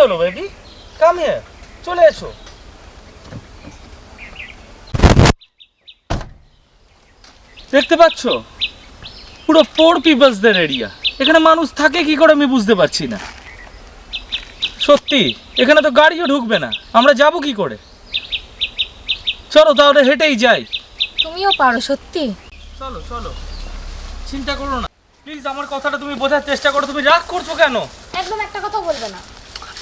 হলো baby? Come here, চলে এসো। দেখতে পাচ্ছ পুরো পোর পিপলসদের এরিয়া। এখানে মানুষ থাকে কি করে আমি বুঝতে পারছি না। সত্যি এখানে তো গাড়িও ঢুকবে না, আমরা যাব কি করে? চলো তাহলে হেঁটেই যাই। তুমিও পারো সত্যি? চলো চলো, চিন্তা করো না। প্লিজ আমার কথাটা তুমি বোঝার চেষ্টা করো। তুমি রাগ করছো কেন? একদম একটা কথা বলবে না।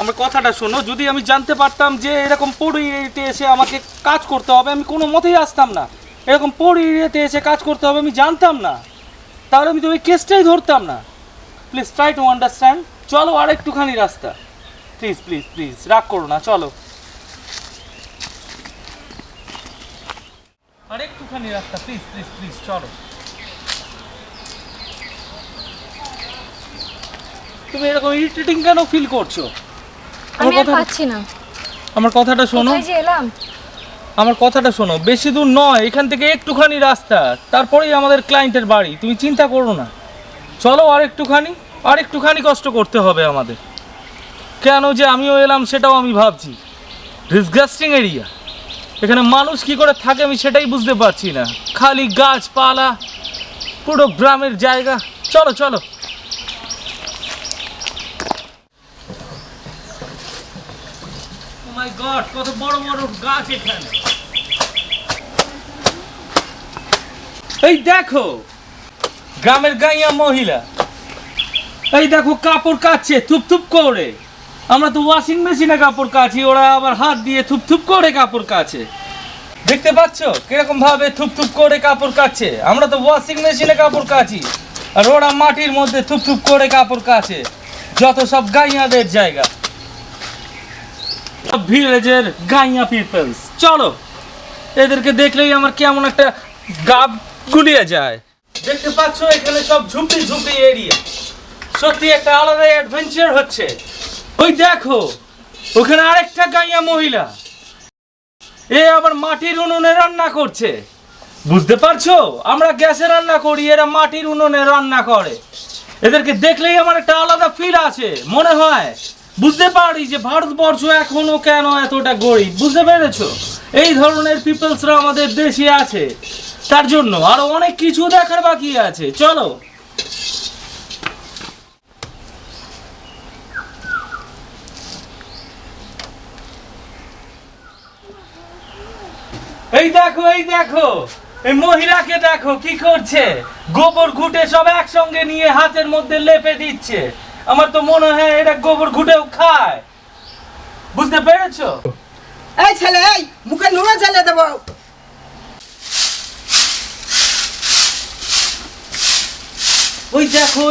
আমার কথাটা শোনো, যদি আমি জানতে পারতাম যে এরকম পোড় এরিয়াতে এসে আমাকে কাজ করতে হবে, আমি কোনো মতেই আসতাম না। এরকম পোড় এরিয়াতে এসে কাজ করতে হবে আমি জানতাম না, তাহলে আমি তো ওই কেসটাই ধরতাম না। Please try to understand. চলো আর একটুখানি রাস্তা, প্লিজ প্লিজ প্লিজ, রাগ করো না, চলো আর একটুখানি রাস্তা, প্লিজ প্লিজ প্লিজ, চলো। তুমি এরকম ইরিটেটিং কেন ফিল করছো? আমি আর পাচ্ছি না। আমার কথাটা শোনো, কোথায় যে এলাম? আমার কথাটা শোনো, বেশি দূর নয়, এখান থেকে একটুখানি রাস্তা, তারপরেই আমাদের ক্লায়েন্টের বাড়ি। তুমি চিন্তা করো না, চলো আর একটুখানি কষ্ট করতে হবে আমাদের। কেন যে আমিও এলাম সেটাও আমি ভাবছি। ডিসগাস্টিং এরিয়া, এখানে মানুষ কি করে থাকে আমি সেটাই বুঝতে পারছি না। খালি গাছপালা, পুরো গ্রামের জায়গা। চলো চলো। মাই গড, কত বড় বড় গাছ এখানে। এই দেখো গ্রামের গাইয়া মহিলা, এই দেখো কাপড় কাচ্ছে থুপ করে। আমরা তো ওয়াশিং মেশিনে কাপড় কাচি, ওরা আবার হাত দিয়ে থুপ করে কাপড় কাচে। দেখতে পাচ্ছ কিরকম ভাবে থুপ করে কাপড় কাচ্ছে? আমরা তো ওয়াশিং মেশিনে কাপড় কাচি, আর ওরা মাটির মধ্যে থুপ করে কাপড় কাচে। যত সব গাইয়াদের জায়গা, ভিলেজের গাইয়া পিপলস। চলো, এদেরকে দেখলেই আমার কেমন একটা গাব গুলিয়ে যায়। দেখতে পাচ্ছ এখানে সব ঝুপড়ি এরিয়া। সত্যি একটা আলাদা অ্যাডভেঞ্চার হচ্ছে। ওই দেখো ওখানে আরেকটা গাইয়া মহিলা, এ আবার মাটির উনুনে রান্না করছে। বুঝতে পারছো, আমরা গ্যাসে রান্না করি, এরা মাটির উনুনে রান্না করে। এদেরকে দেখলেই আমার একটা আলাদা ফিল আছে। মনে হয় বুঝতে পারি যে ভারতবর্ষ এখনো কেন এতটা গরিব। বুঝতে পেরেছো? এই ধরনের পিপলসরা আমাদের দেশে আছে, তার জন্য আরো অনেক কিছু দেখার বাকি আছে। চলো। এই দেখো এই মহিলাকে দেখো কি করছে। গোবর ঘুটে সব একসঙ্গে নিয়ে হাতের মধ্যে লেপে দিচ্ছে। আমার তো মনে হয় এটা গোবর ঘুটেও খায়। বুঝতে পেরেছো? এই ছেলে, এই মুখে নুন জ্বালে দেব। ওই দেখো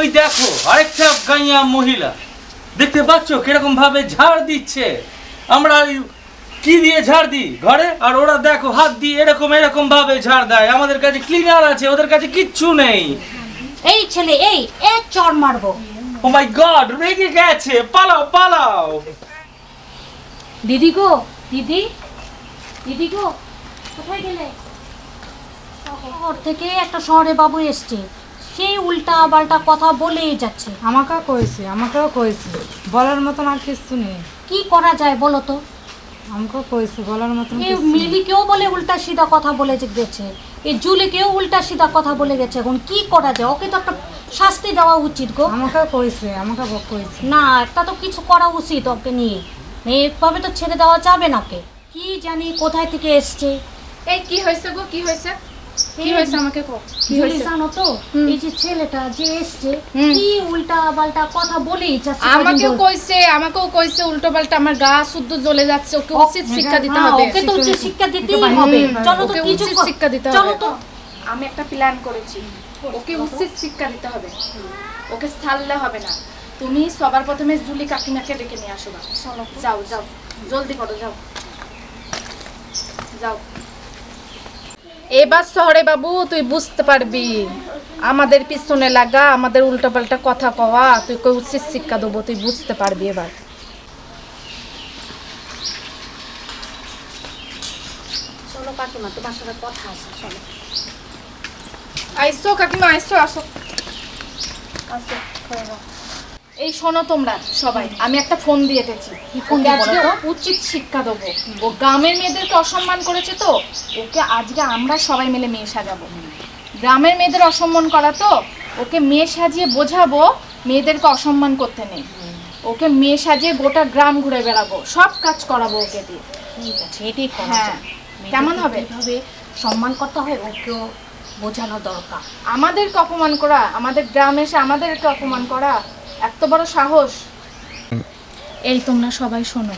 আরেকটা গাইয়া মহিলা। দেখতে পাচ্ছ কিরকম ভাবে ঝাড় দিচ্ছে? আমরা কি দিয়ে ঝাড় দিই ঘরে, আর ওরা দেখো হাত দিয়ে এরকম ভাবে ঝাড় দেয়। আমাদের কাছে ক্লিনার আছে, ওদের কাছে কিচ্ছু নেই। এই ছেলে, এই এক চড় মারবো। ও মাই গড, রেগে গেছে। পালাও। দিদি গো, দিদি গো, কোথায় গেলে? শহর থেকে একটা শহরে বাবু এসছে, সেই উল্টা পাল্টা কথা বলেই যাচ্ছে। আমাকেও কয়েছে বলার মতন আর কিছু নেই। কি করা যায় বলো তো? আমাকেও কয়েছে বলার মতন এই মিলিকেও বলে উল্টা সিধা কথা বলে গেছে, এই জুলিকেও উল্টা সিধা কথা বলে গেছে। এখন কি করা যায়? ওকে তো একটা শাস্তি দেওয়া উচিত গো। আমাকেও কয়েছে না, একটা তো কিছু করা উচিত ওকে নিয়ে। এইভাবে তো ছেড়ে দেওয়া যাবে না। কে কি জানি কোথায় থেকে এসছে। এই কি হয়েছে গো? কি হয়েছে আমাকে কও। কি হয়েছে জানো তো? এই যে ছেলেটা যে এসছে, কি উল্টা পাল্টা কথা বলেই যাচ্ছে। আমাকেও কইছে উল্টো পাল্টা। আমার গা শুদ্ধ জ্বলে যাচ্ছে। ওকে উচিত শিক্ষা দিতে হবে। ওকে তো উচিত শিক্ষা দিতেই হবে। চলো তো, কিছু শিক্ষা দিতে হবে। চলো তো। আমি একটা প্ল্যান করেছি, ওকে উচিত শিক্ষা দিতে হবে। ওকে ছাড়লে হবে না। তুমি সবার প্রথমে জুলি কাকিমাকে ডেকে নিয়ে আসো। যাও জলদি করো, যাও। এবার শহরে বাবু তুই বুঝতে পারবি, আমাদের পিছনে লাগা, আমাদের উল্টোপাল্টা কথা কওয়া, তুই কই উচিত শিক্ষা দেবো, তুই বুঝতে পারবি এবার। চলো কাকিমা, তোমার সাথে কথা আছে। চলো। আইসো কাকিমা, আসো। এই শোনো তোমরা সবাই, আমি একটা ফোন দিয়ে এসেছি। ফোন ওকে দিয়ে আজকে বলো উচিত শিক্ষা দেবো। ও গ্রামের মেয়েদেরকে অসম্মান করেছে তো, ওকে আজকে আমরা সবাই মিলে মেয়ে সাজাবো। গ্রামের মেয়েদের অসম্মান করা তো, ওকে মেয়ে সাজিয়ে বোঝাবো মেয়েদেরকে অসম্মান করতে নেই। ওকে মেয়ে সাজিয়ে গোটা গ্রাম ঘুরে বেড়াবো, সব কাজ করাবো ওকে দিয়ে। ঠিক আছে, এটাই করা হ্যাঁ, যায়। কেমন হবে? কিভাবে সম্মান করতে হয় ওকেও বোঝানো দরকার। আমাদেরকে অপমান করা, আমাদের গ্রামে এসে আমাদেরকে অপমান করা, এত বড় সাহস! এই তোমরা সবাই শোনো,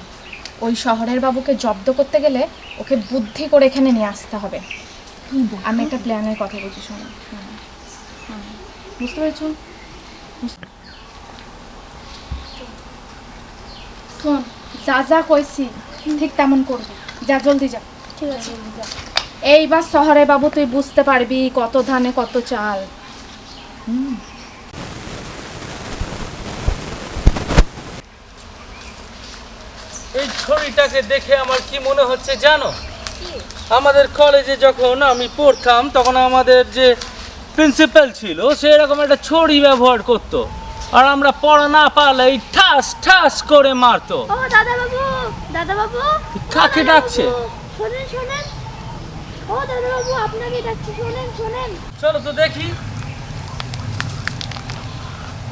ওই শহরের বাবুকে জব্দ করতে গেলে ওকে বুদ্ধি করে এখানে নিয়ে আসতে হবে। আমি একটা প্ল্যানের কথা বলছি, শোনো। বুঝতে পেরেছ? শোন, যা যা কইছি ঠিক তেমন করবি। যা, জলদি যা। ঠিক আছে, এইবার শহরে বাবু তুই বুঝতে পারবি কত ধানে কত চাল। এই ছড়িটাকে দেখে আমার কি মনে হচ্ছে জানো? আমাদের কলেজে যখন আমি পড়তাম তখন আমাদের যে প্রিন্সিপাল ছিল সে এরকম একটা ছড়ি ব্যবহার করতো, আর আমরা পড়া না পারলে এই ঠাস ঠাস করে মারতো। ও দাদা বাবু, দাদা বাবু, কাকে ডাকছে? শোনেন শোনেন, ও দাদা বাবু আপনাকে ডাকছি, শোনেন শোনেন। চলো তো দেখি,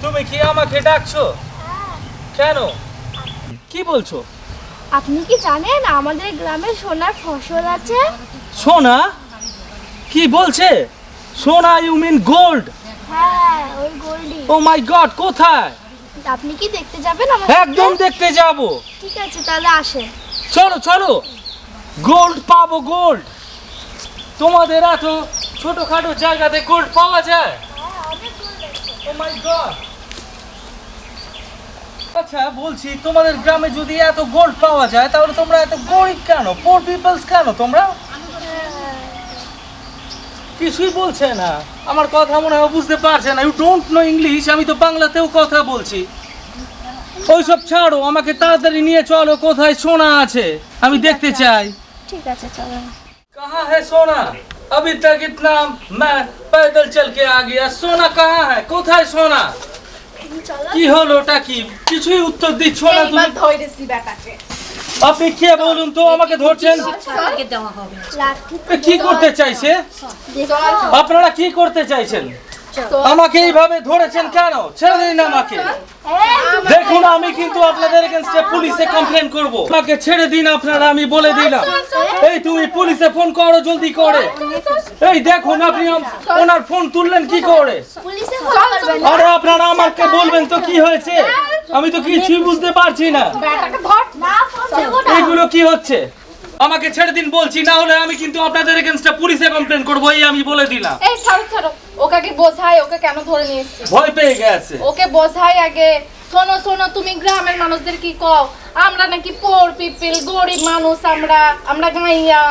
তুমি কি আমাকে ডাকছো? কেন, কি বলছো? আপনি কি জানেন আমাদের গ্রামে সোনার ফসল আছে? সোনা? কি বলছে? সোনা? You mean gold? হ্যাঁ, ওই গোল্ডি। ও মাই গড, কোথায়? আপনি কি দেখতে যাবেন আমার একদম সাথে? দেখতে যাব। ঠিক আছে, তাহলে আসেন। চলো চলো, গোল্ড পাবো, গোল্ড। তোমাদের এত ছোটখাটো জায়গাতে গোল্ড পাওয়া যায়? ও মাই গড। আচ্ছা বলছি, তোমাদের গ্রামে যদি এত গোল্ড পাওয়া যায় তাহলে তোমরা এত গরিব কেন, পোর পিপলস কেন তোমরা? কিছুই বলছে না, আমার কথা মনে হয় বুঝতে পারছে না। ইউ ডোন্ট নো ইংলিশ, আমি তো বাংলাতেও কথা বলছি। ওইসব ছাড়ো, আমাকে তাড়াতাড়ি নিয়ে চলো, কোথায় সোনা আছে আমি দেখতে চাই। ঠিক আছে, চলেন। कहाँ है सोना? अभी तक इतना मैं पैदल चल के आ गया, सोना कहाँ है? কোথায় সোনা? কি হলো, ওটা কি? কিছুই উত্তর দিচ্ছ না তুমি। এইবার ধরেছি বেটাকে। আপনি কে বলুন তো, আমাকে ধরছেন? তাকে দেওয়া হবে। লাঠি এ কি করতে চাইছে? আপনারা কি করতে চাইছেন? আমাকে এইভাবে ধরেছেন কেন? ছেড়ে দিন আমাকে। দেখুন, আমি কিন্তু আপনাদের এগেইনস্টে পুলিশে কমপ্লেন করব। আমাকে ছেড়ে দিন আপনারা, আমি বলে দিলাম। এই তুমি পুলিশে ফোন করো জলদি করে। এই দেখুন, আপনি ওনার ফোন তুললেন কি করে? পুলিশে ফোন করবেন। আরে আপনারা আমাকে বলবেন তো কি হয়েছে, আমি তো কিছুই বুঝতে পারছি না। বেটাকে ধর। না, ফোন দেবো না। এইগুলো কি হচ্ছে? আমাকে ছেড়ে দিন বলছি, না হলে আমি কিন্তু আপনাদের এগেইনস্টে পুলিশে কমপ্লেন করব, এই আমি বলে দিলাম। এই ছাড়ো ছাড়ো, ওকে আগে বোঝাই ওকে কেন ধরে নিয়ে এসেছি। ভয় পেয়ে গেছে। ওকে বোঝাই আগে। শোনো শোনো, তুমি গ্রামের মানুষদের কি কও? আমরা নাকি পোর পিপল, গরিব মানুষ, আমরা গাইয়া।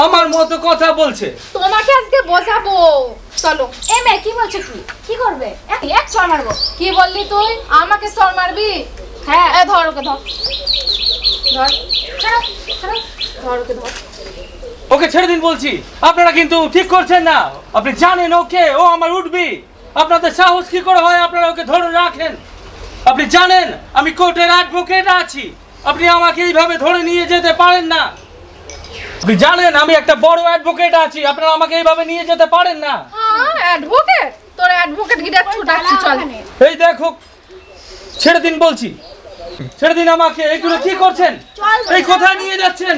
আমার মতো কথা বলছে। তোমাকে আজকে বোঝাবো, চলো। এ মেয়ে কি বলছে? কি করবে? এক চড় মারবো। কি বললি তুই? আমাকে সর মারবি? হ্যাঁ, এ ধর ওকে, ধর ধর, ছাড়ো, ছাড়ো। ধর ওকে, ধর। ওকে ছেড়ে দিন বলছি। আপনারা কিন্তু ঠিক করছেন না। আপনি জানেন ওকে, ও আমার উঠবি। আপনাদের সাহস কি করে হয় আপনারা ওকে ধরে রাখেন? আপনি জানেন আমি কোর্টের অ্যাডভোকেট আছি, আপনি আমাকে এইভাবে ধরে নিয়ে যেতে পারেন না। আপনি জানেন আমি একটা বড় অ্যাডভোকেট আছি, আপনারা আমাকে এইভাবে নিয়ে যেতে পারেন না। হ্যাঁ, অ্যাডভোকেট? তোর অ্যাডভোকেট গিয়ে ডাকছি, চল। এই দেখো, ছেড়ে দিন বলছি, ছেড়ে দিন আমাকে। এইগুলো কি করছেন? এই কোথায় নিয়ে যাচ্ছেন?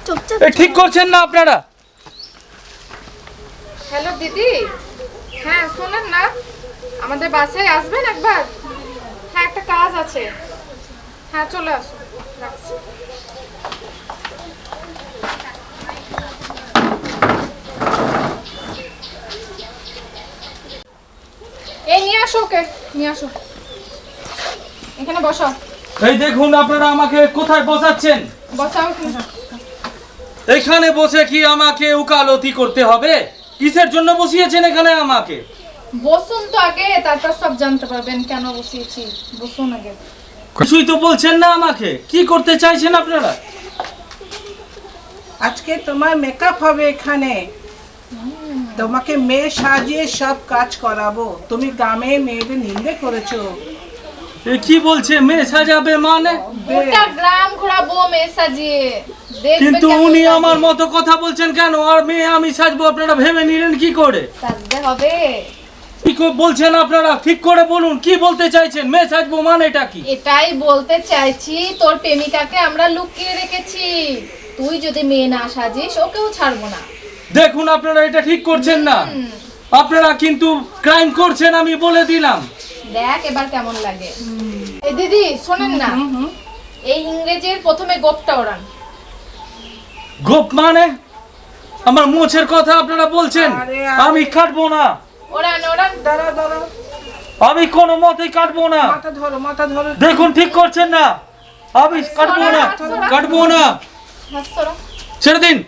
চুপচাপ। এই ঠিক করছেন না আপনারা। হ্যালো দিদি, হ্যাঁ শোনেন না, আমাদের বাসায় আসবেন একবার? হ্যাঁ, একটা কাজ আছে। হ্যাঁ, চলে আসুন, রাখছি। এই নিয়ে আসো ওকে, নিয়ে আসো, এখানে বসো। এই দেখুন, আপনারা আমাকে কোথায় বসাচ্ছেন? বসাও। এখানে বসে কি আমাকে উকালতি করতে হবে? কিসের জন্য বসিয়েছেন এখানে আমাকে? বসুন তো আগে, তারপর সব জানতে পারবেন কেন বসিয়েছি। বসুন আগে। কিছুই তো বলছেন না আমাকে, কি করতে চাইছেন আপনারা? আজকে তোমার মেকআপ হবে এখানে, তোমাকে মেয়ে সাজিয়ে সব কাজ করাবো। তুমি গ্রামে মেয়েদের নিন্দে করেছো, এ কি বলছে মেয়ে সাজাবে মানে? গোটা গ্রাম ঘোরাবো মেয়ে সাজিয়ে, দেখবে কিন্তু কেমন উনি লাগে। আমার মতো কথা বলছেন কেন? আর মেয়ে আমি সাজবো, আপনারা ভেবে নিলেন কি করে? সাজতে হবে। কি বলছেন আপনারা? ঠিক করে বলুন, কি বলতে চাইছেন? মেয়ে সাজবো মানেটা কি? এটাই বলতে চাইছি, তোর প্রেমিকাকে আমরা লুকিয়ে রেখেছি। তুই যদি মেয়ে না সাজিস ওকেও ছাড়বো না। দেখুন আপনারা এটা ঠিক করছেন না, আপনারা কিন্তু ক্রাইম করছেন, আমি বলে দিলাম। দেখ এবার কেমন লাগে। এই দিদি শোনেন না, এই ইংরেজির প্রথমে গোপটা ওড়ান। গোপ মানে? আমার মোছের কথা আপনারা বলছেন? আরে, আমি কাটবো না, ওড়ান ওড়ান। দাঁড়া দাঁড়া, আমি কোনো মতেই কাটবো না। মাথা ধরো। দেখুন ঠিক করছেন না, আমি কাটবো না, কাটবো না, হাত সরা। ছেড়ে দিন।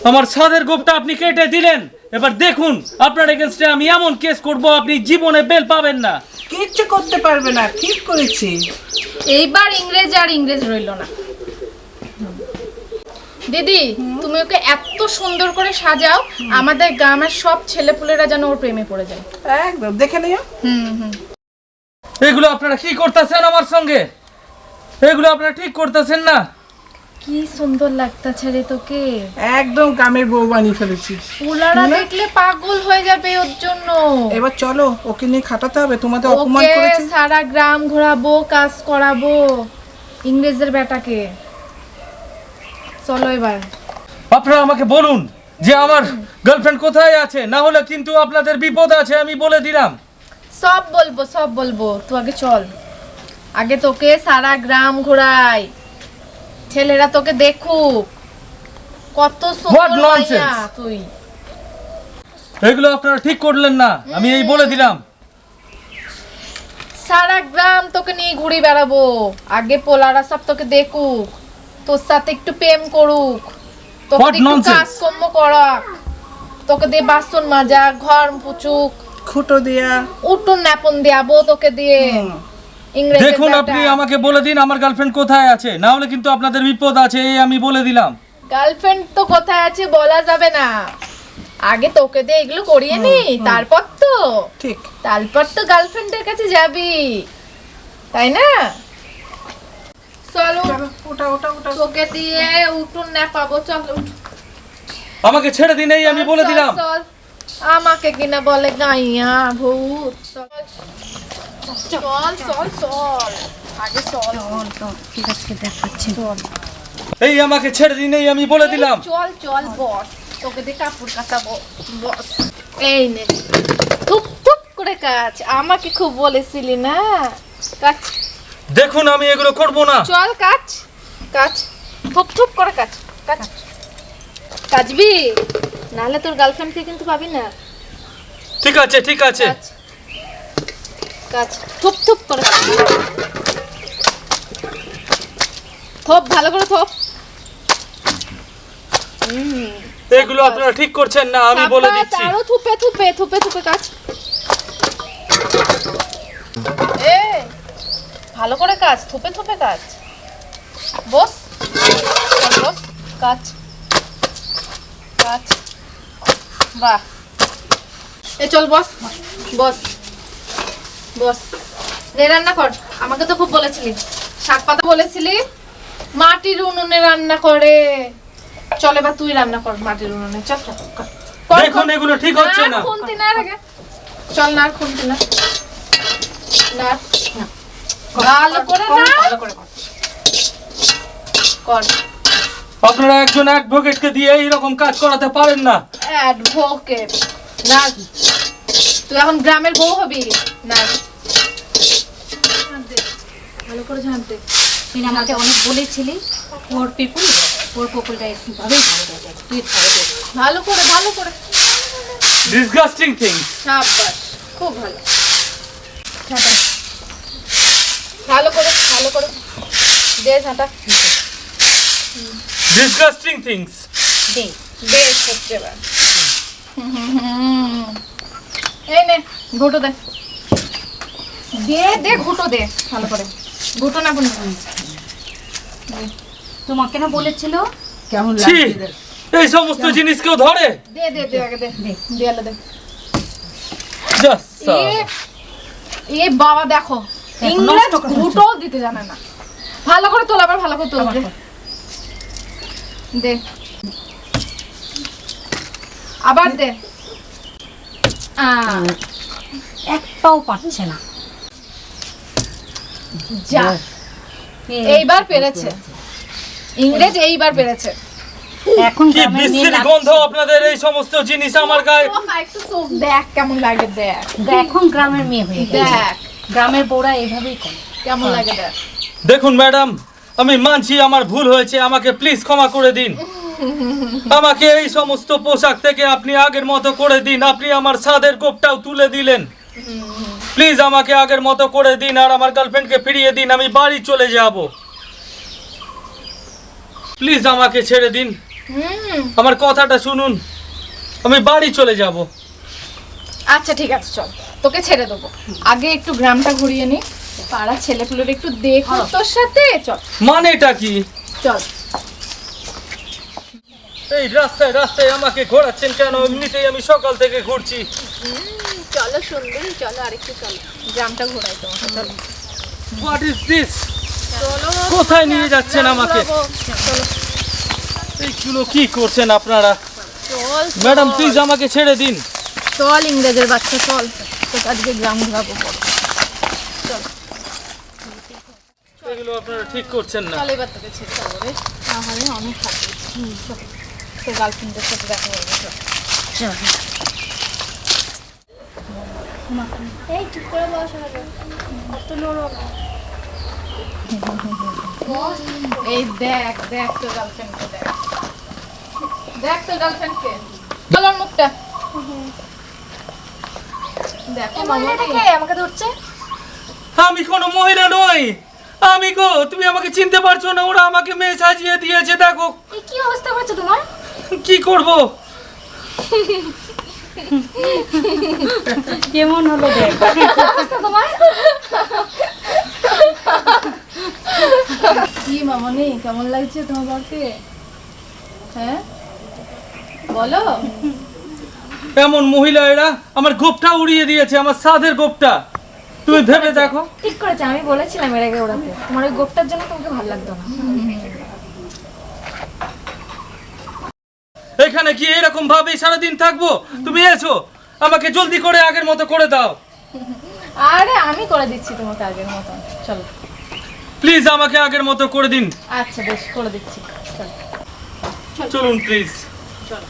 আমার ছাদের গোপটা আপনি কেটে দিলেন, এবার দেখুন আপনার এগেনস্টে আমি এমন কেস করব আপনি জীবনে বেল পাবেন না। কিচ্ছু করতে পারবে না, ঠিক করেছি। এইবার ইংরেজ আর ইংরেজ রইল না। দিদি তুমি ওকে এত সুন্দর করে সাজাও, আমাদের গ্রামের সব ছেলেপুলেরা যেন ওর প্রেমে পড়ে যায়। একদম দেখে নিও। হুম। এগুলো আপনারা কি করতেছেন আমার সঙ্গে? এগুলো আপনারা ঠিক করতেছেন না। কি সুন্দর লাগতাছে রে তোকে। একদম গ্রামের বউ বানিয়ে ফেলেছি। পুলারা দেখলে পাগল হয়ে যাবে ওর জন্য। এবার চলো, ওকে নিয়ে খাটাতে হবে, তোমাদের অপমান ওকে করেছে। সারা গ্রাম ঘোরাবো, কাজ করাবো ইংরেজের বেটাকে। চলো এবার। আপনারা আমাকে বলুন যে আমার গার্লফ্রেন্ড কোথায় আছে, না হলে কিন্তু আপনাদের বিপদ আছে, আমি বলে দিলাম। সব বলবো, তুই আগে চল। আগে তোকে সারা গ্রাম ঘোরাই, ছেলেরা তোকে দেখুক কত What সুন্দর nonsense! মাইয়া তুই। এগুলো আপনারা ঠিক করলেন না, আমি এই বলে দিলাম। সারা গ্রাম তোকে নিয়ে ঘুরে বেড়াবো, আগে পোলারা সব তোকে দেখুক, তোর সাথে একটু প্রেম করুক, তোকে What দিয়ে একটু nonsense! কাজকর্ম করাক, তোকে দিয়ে বাসন মাজা, ঘর পুচুক, খুঁটো দিয়া। উঠুন ন্যাপন দেয়াবো তোকে দিয়ে। ইংরেজের দেখুন বেটা। আপনি আমাকে বলে দিন আমার গার্লফ্রেন্ড কোথায় আছে, না হলে কিন্তু আপনাদের বিপদ আছে, এই আমি বলে দিলাম। গার্লফ্রেন্ড তো কোথায় আছে বলা যাবে না, আগে তোকে দিয়ে এগুলো করিয়ে নি, তারপর ঠিক। তো গার্লফ্রেন্ডের কাছে যাবি, তাই না? চলো ওটা তোকে দিয়ে উঠুন না পাবো। চল উঠ। আমাকে ছেড়ে দিন, এই আমি বলে চল, দিলাম। চল। আমাকে কিনা বলে গাইয়া ভূত। চল চল চল, আগে চল। ঠিক আছে দেখাচ্ছি। এই আমাকে ছেড়ে দিন, এই আমি বলে দিলাম। চল বস, তোকে দিয়ে কাপড় কাটাবো বস। এই নে টুক করে কাজ, আমাকে খুব বলেছিলি না কাজ। দেখুন আমি এগুলো করব না। চল কাজ থুপ করে কাজ কাজবি, নাহলে তোর গার্লফ্রেন্ডকে কিন্তু পাবি না। ঠিক আছে ঠিক আছে। কাজ থুপ করে থোপ, ভালো করে থোপ। এগুলো আপনারা ঠিক করছেন না, আমি বলে দিচ্ছি। আরো থুপে কাজ। এ ভালো করে কাজ, থুপে কাজ। বস কাজ বাহ। এ চল বস নে রান্না কর। আমাকে তো খুব বলেছিলি, শাক পাতা বলেছিলি, মাটির উনুনে রান্না করে। চল এবার তুই রান্না কর মাটির উনুনে। চল কর। দেখুন এগুলো ঠিক হচ্ছে না। খুনতি না আগে, চল না খুনতি না। ভালো করে কর। আপনারা একজন অ্যাডভোকেটকে দিয়ে এইরকম কাজ করাতে পারেন না। অ্যাডভোকেট না, তুই এখন গ্রামের বউ হবি না। ভালো করে জানতে তুই না আমাকে অনেক বলেছিলি ওর পিপুলটা এভাবেই ভালো লাগে, তুই ভালো করে ডিসগাস্টিং থিং। সাবাস, খুব ভালো। ভালো করে দে ঝাঁটা। Disgusting things. বেশ হচ্ছে এবার। এই নে ঘুটো দে, ঘুটো দে ভালো করে। ঘুটো না বন্ধু, তোমাকে না বলেছিল কেমন ছি, লাগছে? এই সমস্ত জিনিস কেউ ধরে? দে আগে দে, দেয়ালে দে। জাস্ট এ বাবা দেখো ইংরেজ দুটো দিতে জানে না। ভালো করে তোল, আবার ভালো করে তোল দে, আবার দে। একটাও পাচ্ছে না। যা, এইবার পেরেছে ইংরেজ, এইবার পেরেছে। এখন কি গ্রামের মেয়ে বিশ্রী গন্ধ আপনাদের এই সমস্ত জিনিস আমার গায়ে। একটু চোখ দেখ কেমন লাগে, দেখ এখন গ্রামের মেয়ে হয়ে গেছে। দেখ গ্রামের বউরা এভাবেই করে। কেমন লাগে, দেখ। দেখুন ম্যাডাম, আমি মানছি আমার ভুল হয়েছে, আমাকে প্লিজ ক্ষমা করে দিন। আমাকে এই সমস্ত পোশাক থেকে আপনি আগের মতো করে দিন। আপনি আমার ছাদের কোপটাও তুলে দিলেন। প্লিজ আমাকে আগের মতো করে দিন আর আমার গার্লফ্রেন্ডকে ফিরিয়ে দিন। আমি বাড়ি চলে যাব। প্লিজ আমাকে ছেড়ে দিন, আমার কথাটা শুনুন। আমি বাড়ি চলে যাব। আচ্ছা ঠিক আছে, চল তোকে ছেড়ে দেবো। আগে একটু গ্রামটা ঘুরিয়ে নি, পাড়া ছেলেপুলের একটু দেখো তোর সাথে। চল মানেটা কি? চল। এই রাস্তায় রাস্তায় আমাকে ঘোরাচ্ছেন কেন? এমনিতেই আমি সকাল থেকে ঘুরছি। চলো সুন্দরী, চলো আরেকটু চলো, গ্রামটা ঘোরাই তোমাকে। চলো হোয়াট ইজ দিস? চলো, কোথায় নিয়ে যাচ্ছেন আমাকে? চলো এইগুলো কি করছেন আপনারা? চল ম্যাডাম প্লিজ আমাকে ছেড়ে দিন। চল ইংরেজের বাচ্চা, চল তোকে আজকে গ্রাম ঘোরাবো। এগুলো আপনারা ঠিক করছেন না। চল এবার তোকে ছেড়ে যাবো রে, তাহলে অনেক খারাপ। চল তোর গার্লফ্রেন্ডের সাথে দেখা করবো। চল এই ঠিক করে বস হবে, অত নরম। এই দেখ দেখ তোর গার্লফ্রেন্ডকে, দেখ দেখ তোর গার্লফ্রেন্ডকে। বল ওর মুখটা দেখো। মহিলাটাকে আমাকে ধরছে। আমি কোনো মহিলা নই। আমি গো, তুমি আমাকে চিনতে পারছো না? ওরা আমাকে মেয়ে সাজিয়ে দিয়েছে। দেখো এই কি অবস্থা হয়েছে তোমার? কি করব। কেমন হলো দেখ। অবস্থা তোমার? কি মামনি, কেমন লাগছে তোমার বরকে? হ্যাঁ বলো। এমন মহিলা এরা আমার গোপটা উড়িয়ে দিয়েছে, আমার সাধের গোপটা। তুমি ভেবে দেখো। ঠিক করেছে, আমি বলেছিলাম এর আগে ওড়াতে। তোমার ওই গোপটার জন্য তোমাকে ভালো লাগতো না। এখানে কি এরকম ভাবে সারাদিন থাকবো? তুমি এসো, আমাকে জলদি করে আগের মতো করে দাও। আরে আমি করে দিচ্ছি তোমাকে আগের মতন। চলো প্লিজ আমাকে আগের মতো করে দিন। আচ্ছা বেশ, করে দিচ্ছি। চল চলুন প্লিজ। চলো।